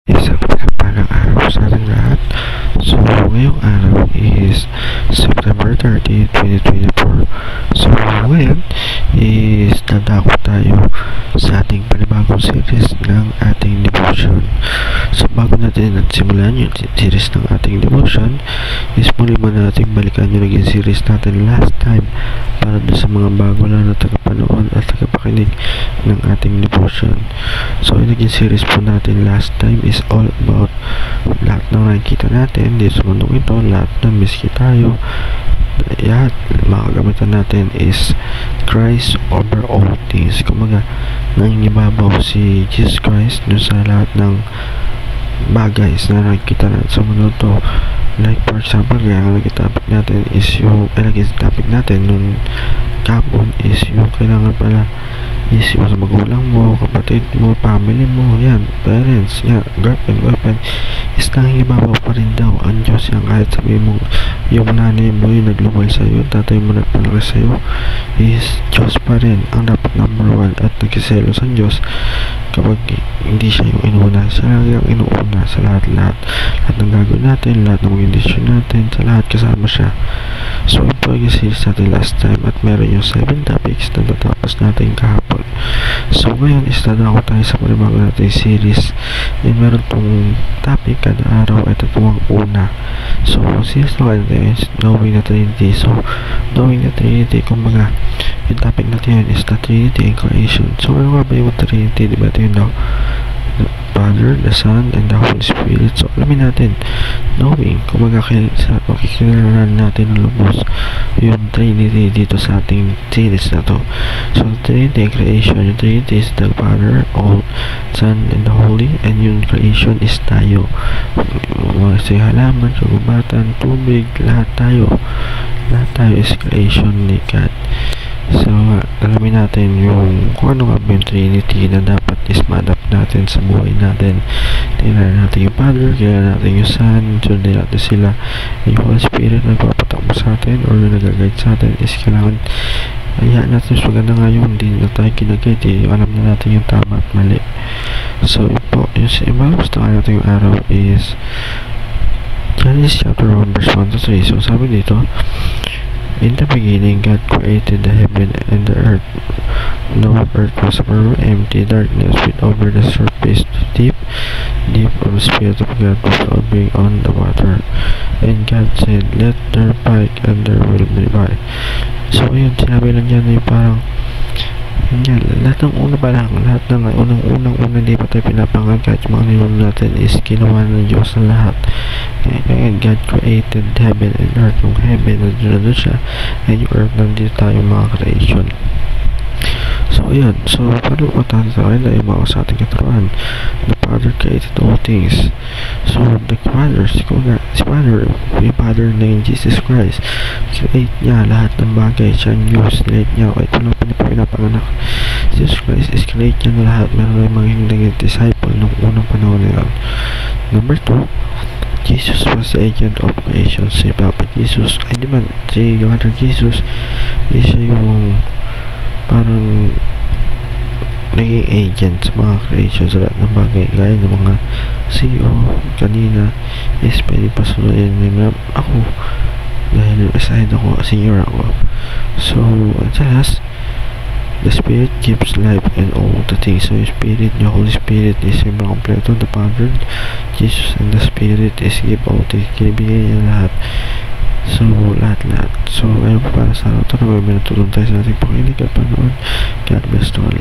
Isang magandang araw sa ating lahat. So, ngayong araw is September 30, 2024. So, ngayon is dadako tayo sa ating panibagong series ng ating devotion. So, bago natin simulan yung series ng ating devotion, is muli muna natin balikan yung naging series natin last time para sa mga bago lang na tagapanood at tagapakinig ng ating devotion. So, yung naging series po natin last time is all about lahat ng nakikita natin dito sa mundong ito, lahat ng miski tayo, lahat makagamitan natin is Christ over all things. Kumaga, nangingibabaw si Jesus Christ dun sa lahat ng bagay na nakikita natin sa mundo to. Like for example, kaya ang naging topic natin is yung nung kapon is yung kailangan pala is yung sa magulang mo, kapatid mo, family mo, yan, parents, yan, girlfriend, is nangingibabaw pa rin daw ang Diyos yan. Kahit sabihin mo yung nanay mo yung naglumal sa'yo, tatay mo nagpalaki sa'yo, is Diyos pa rin ang dapat number one at nagsiselos ang Diyos kapag hindi siya yung inuuna. Siya lang yung inuuna sa lahat ng gagawin natin, lahat ng maging desisyon natin, sa lahat kasama siya. So, ito yung series natin last time at meron yung 7 topics na natapos natin kahapon. So, ngayon is dadako tayo sa panibago natin series and meron pong topic kada araw at ito ang una. So, series na natin is Knowing the Trinity. So, Knowing the Trinity, kumbaga yung topic natin yun is the Trinity and Creation. So, ano nga ba yung Trinity? Diba ito yun daw? The Father, the Son, and the Holy Spirit. So, alamin natin, knowing, kumbaga makikilala natin ng lubos yung Trinity dito sa ating series na to. So, Trinity and Creation, yung Trinity is the Father, all, Son, and the Holy, and yung Creation is tayo. Mga halaman, kagubatan, tubig, lahat tayo is creation ni God. So, alamin natin yung kung ano nga ba yung Trinity na dapat is ma-adapt natin sa buhay natin. Tingnan natin yung Father, kailan natin yung Son, sundin natin sila. Yung Holy Spirit na nagpapatakbo sa atin or yung nag-guide sa atin is kailangan hayaan natin. So, maganda nga yung hindi na tayo kinag-guide, alam na natin yung tama at mali. So, yun po, yung mga gusto natin yung araw is Genesis chapter 1 verse 1 to 3. So, sabi dito, in the beginning, God created the heaven and the earth. No earth was ever empty, darkness with over the surface, deep of the Spirit of God was hovering on the water. And God said, let there be, and there will be light. So, yun, sinabi lang yan na yung parang yan, lahat ng una pa lang, lahat ng unang hindi pa tayo pinapangan, kahit yung mga nilang natin is ginawa ng Diyos ng lahat. Kaya God created heaven and earth. Yung heaven, nandun siya, and yung earth, nandito tayo mga creation. So, ayan. So, paano matatawin na yung mga sa ating katawan? The Father created all things. So, the Father, si Father, yung Father na yung Jesus Christ, create niya lahat ng bagay. Siya news, create niya. Kahit wala pa pinapanganak. Jesus Christ is create niya na lahat. Meron na maging naging disciple nung unang panahon na yun. Number 2, Jesus was the agent of creation. Si Papa Jesus, ay di man, si Father Jesus, siya yung parang naging agent sa mga creation sa lahat ng bagay, gaya ng mga CEO kanina is pwede pasunodin nila ako dahil aside ako, senior ako. So, sa last, the Spirit gives life and all the things. So, yung Spirit, yung Holy Spirit is yung mga kompleto. The Father, Jesus, and the Spirit is give all things. Kinibigay niya lahat. So, lahat. So, ayun po para sa araw ito na may natulong tayo sa ating pakinig at panood. God bless to all.